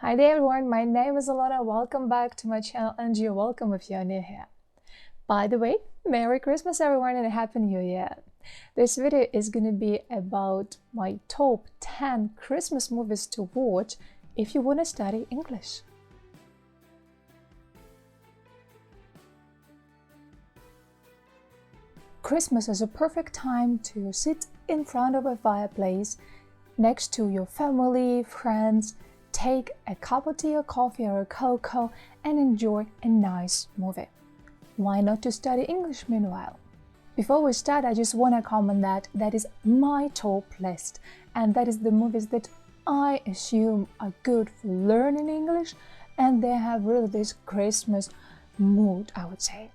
Hi there everyone, my name is Alona. Welcome back to my channel and you're welcome if you're new here. By the way, Merry Christmas everyone and a Happy New Year. This video is going to be about my top 10 Christmas movies to watch if you want to study English. Christmas is a perfect time to sit in front of a fireplace next to your family, friends, take a cup of tea or coffee or a cocoa and enjoy a nice movie. Why not to study English meanwhile? Before we start, I just want to comment that is my top list, and that is the movies that I assume are good for learning English and they have really this Christmas mood, I would say.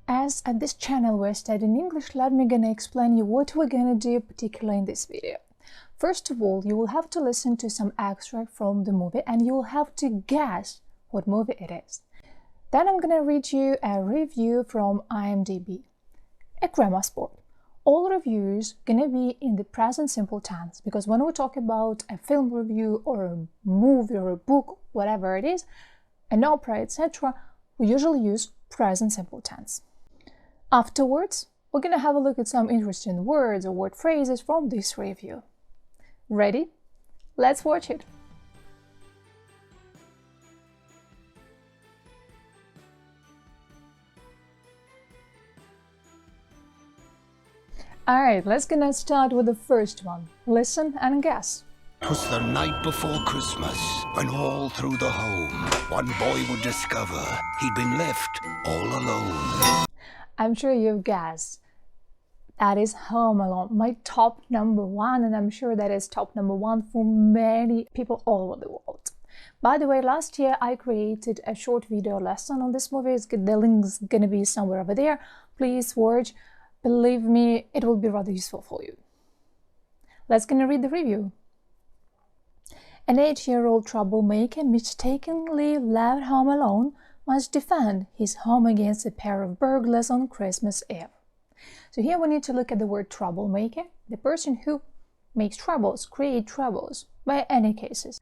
As at this channel we're studying English, let me gonna explain you what we're gonna do particularly in this video. First of all, you will have to listen to some extract from the movie and you will have to guess what movie it is. Then I'm gonna read you a review from IMDb. A grammar sport. All reviews gonna be in the present simple tense, because when we talk about a film review or a movie or a book, whatever it is, an opera, etc., we usually use present simple tense. Afterwards, we're gonna have a look at some interesting words or word phrases from this review. Ready? Let's watch it! Alright, let's gonna start with the first one. Listen and guess. It was the night before Christmas, when all through the home, one boy would discover he'd been left all alone. I'm sure you've guessed. That is Home Alone, my top number one, and I'm sure that is top number one for many people all over the world. By the way, last year I created a short video lesson on this movie. The link's gonna be somewhere over there. Please watch. Believe me, it will be rather useful for you. Let's gonna read the review. An 8-year-old troublemaker mistakenly left home alone must defend his home against a pair of burglars on Christmas Eve. So here we need to look at the word troublemaker, the person who makes troubles, creates troubles, by any cases.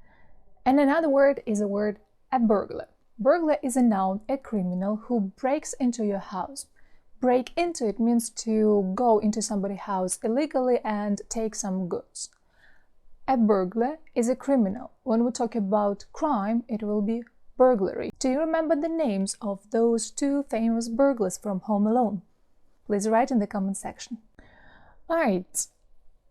And another word is the word a burglar. Burglar is a noun, a criminal who breaks into your house. Break into it means to go into somebody's house illegally and take some goods. A burglar is a criminal. When we talk about crime, it will be burglary. Do you remember the names of those two famous burglars from Home Alone? Please write in the comment section. Alright,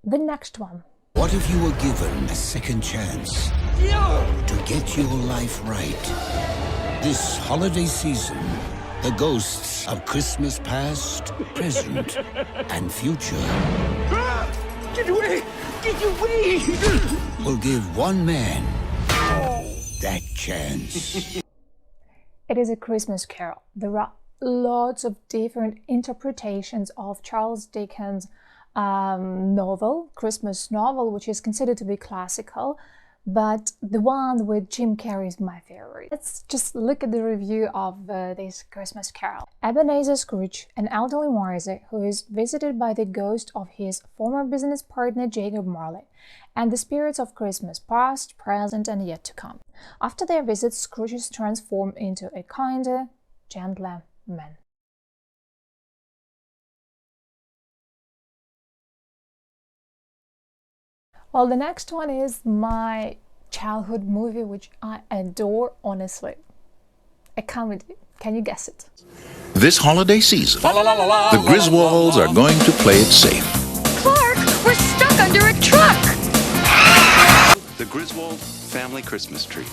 the next one. What if you were given a second chance to get your life right? This holiday season, the ghosts of Christmas past, present, and future Get away! Get away! will give one man that chance. It is A Christmas Carol. There are lots of different interpretations of Charles Dickens' novel, Christmas novel, which is considered to be classical, but the one with Jim Carrey is my favorite. Let's just look at the review of this Christmas Carol. Ebenezer Scrooge, an elderly miser who is visited by the ghost of his former business partner Jacob Marley, and the spirits of Christmas past, present, and yet to come. After their visit, Scrooge is transformed into a kinder, gentler man. Well, the next one is my childhood movie, which I adore, honestly. A comedy. Can you guess it? This holiday season, the Griswolds are going to play it safe. Clark, we're stuck under a truck! The Griswold Family Christmas Tree.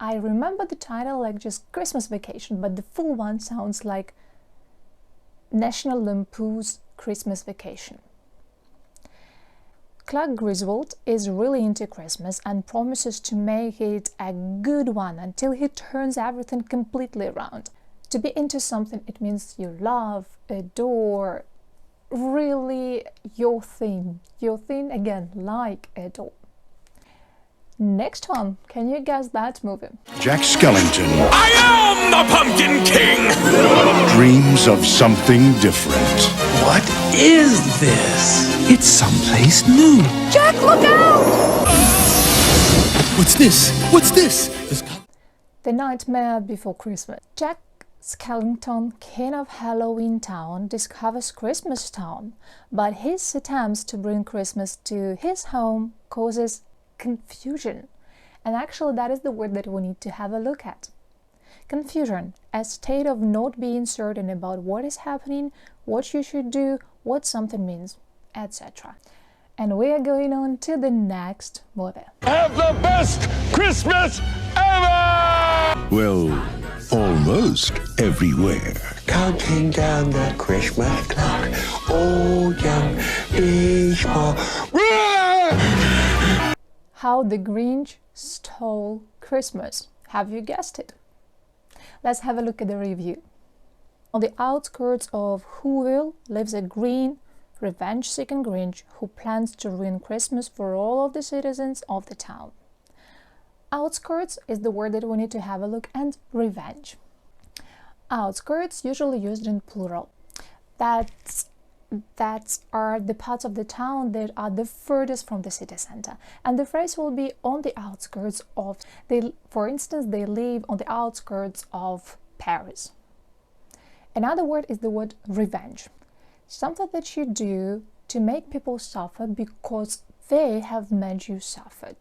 I remember the title like just Christmas Vacation, but the full one sounds like National Lampoon's Christmas Vacation. Clark Griswold is really into Christmas and promises to make it a good one until he turns everything completely around. To be into something, it means you love, adore, really your thing. Your thing, again, like adore. Next one, can you guess that movie? Jack Skellington I am the Pumpkin King! dreams of something different. What is this? It's someplace new. Jack, look out! What's this? What's this? The Nightmare Before Christmas. Jack Skellington, king of Halloween Town, discovers Christmas Town, but his attempts to bring Christmas to his home causes confusion. And actually that is the word that we need to have a look at. Confusion, a state of not being certain about what is happening, what you should do, what something means, etc. And we are going on to the next movie. Have the best Christmas ever! Well, almost everywhere. Counting down the Christmas clock. Oh, young baseball. How the Grinch Stole Christmas. Have you guessed it? Let's have a look at the review. On the outskirts of Whoville lives a green, revenge-seeking Grinch who plans to ruin Christmas for all of the citizens of the town. Outskirts is the word that we need to have a look at, revenge. Outskirts usually used in plural. That are the parts of the town that are the furthest from the city center. And the phrase will be on the outskirts of, for instance, they live on the outskirts of Paris. Another word is the word revenge. Something that you do to make people suffer because they have made you suffer.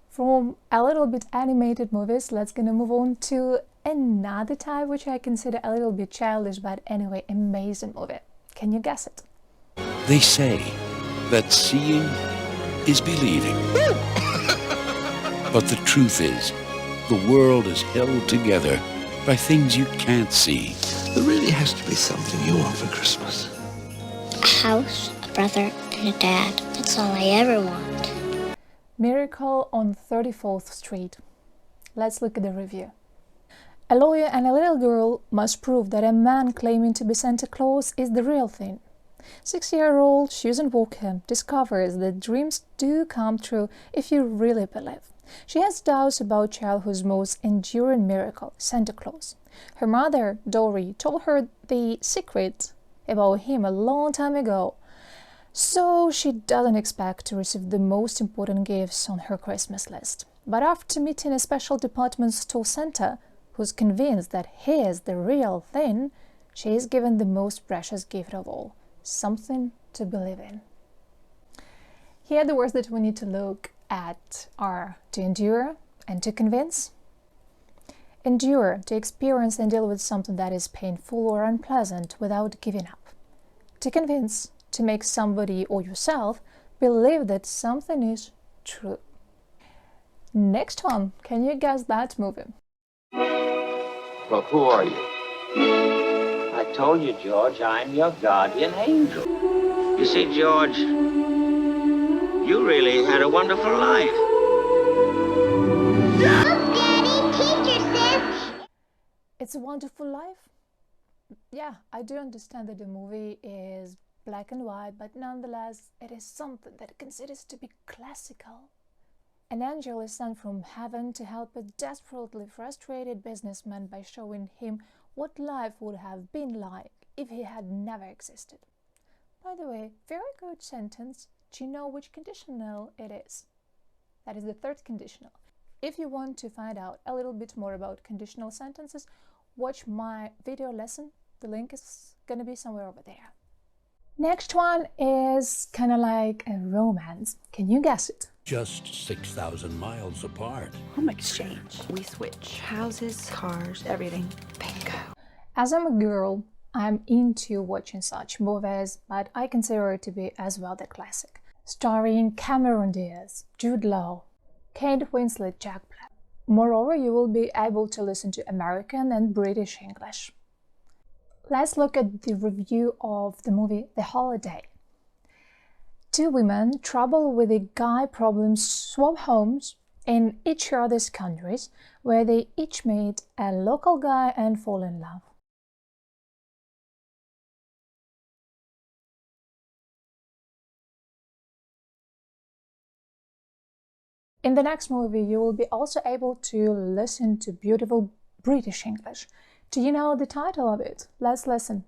From a little bit animated movies, let's gonna move on to another type which I consider a little bit childish, but anyway, amazing movie. Can you guess it? They say that seeing is believing. But the truth is, the world is held together by things you can't see. There really has to be something you want for Christmas. A house, a brother, and a dad. That's all I ever want. Miracle on 34th Street. Let's look at the review. A lawyer and a little girl must prove that a man claiming to be Santa Claus is the real thing. 6-year-old Susan Walker discovers that dreams do come true if you really believe. She has doubts about childhood's most enduring miracle, Santa Claus. Her mother, Dory, told her the secret about him a long time ago, so she doesn't expect to receive the most important gifts on her Christmas list. But after meeting a special department store Santa, who's convinced that he is the real thing, she is given the most precious gift of all, something to believe in. Here the words that we need to look at are to endure and to convince. Endure, to experience and deal with something that is painful or unpleasant without giving up. To convince, to make somebody or yourself believe that something is true. Next one, can you guess that movie? Well, who are you? I told you, George, I'm your guardian angel. You see, George, you really had a wonderful life. Look, Daddy, teacher says... It's a Wonderful Life? Yeah, I do understand that the movie is black and white, but nonetheless, it is something that considers to be classical. An angel is sent from heaven to help a desperately frustrated businessman by showing him what life would have been like if he had never existed. By the way, very good sentence. Do you know which conditional it is? That is the third conditional. If you want to find out a little bit more about conditional sentences, watch my video lesson. The link is gonna be somewhere over there. Next one is kind of like a romance. Can you guess it? Just 6,000 miles apart. Home exchange. We switch houses, cars, everything. Bingo. As I'm a girl, I'm into watching such movies, but I consider it to be as well the classic. Starring Cameron Diaz, Jude Law, Kate Winslet, Jack Black. Moreover, you will be able to listen to American and British English. Let's look at the review of the movie The Holiday. Two women troubled with a guy problem swap homes in each other's countries, where they each meet a local guy and fall in love. In the next movie, you will be also able to listen to beautiful British English. Do you know the title of it? Let's listen.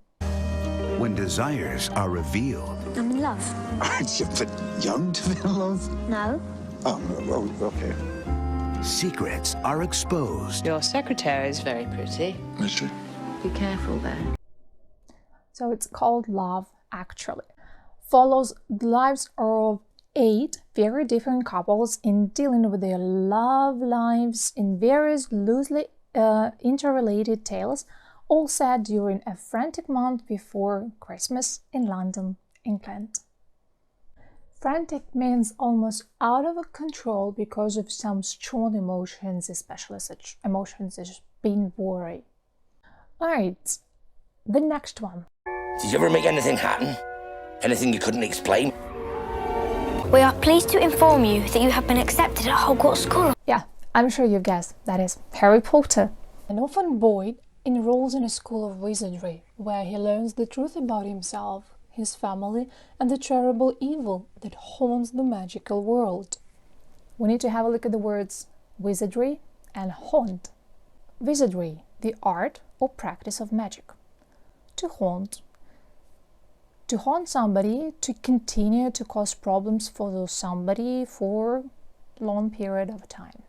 When desires are revealed. I'm in love. Aren't you a bit young to be in love? No. Oh, okay. Secrets are exposed. Your secretary is very pretty. That's true. Be careful there. So it's called Love Actually. Follows the lives of 8 very different couples in dealing with their love lives in various loosely interrelated tales, all set during a frantic month before Christmas in London, England. Frantic means almost out of control because of some strong emotions, especially such emotions as being worried. Alright, the next one. Did you ever make anything happen? Anything you couldn't explain? We are pleased to inform you that you have been accepted at Hogwarts School. Yeah, I'm sure you guessed, that is Harry Potter. An orphan boy enrolls in a school of wizardry, where he learns the truth about himself, his family, and the terrible evil that haunts the magical world. We need to have a look at the words wizardry and haunt. Wizardry, the art or practice of magic. To haunt. To haunt somebody, to continue to cause problems for somebody for a long period of time.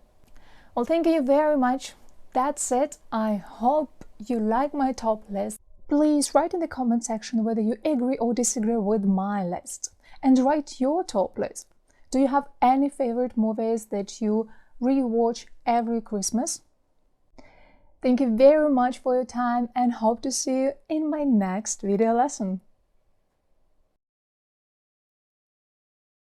Well, thank you very much. That's it. I hope you like my top list. Please write in the comment section whether you agree or disagree with my list. And write your top list. Do you have any favorite movies that you rewatch every Christmas? Thank you very much for your time and hope to see you in my next video lesson.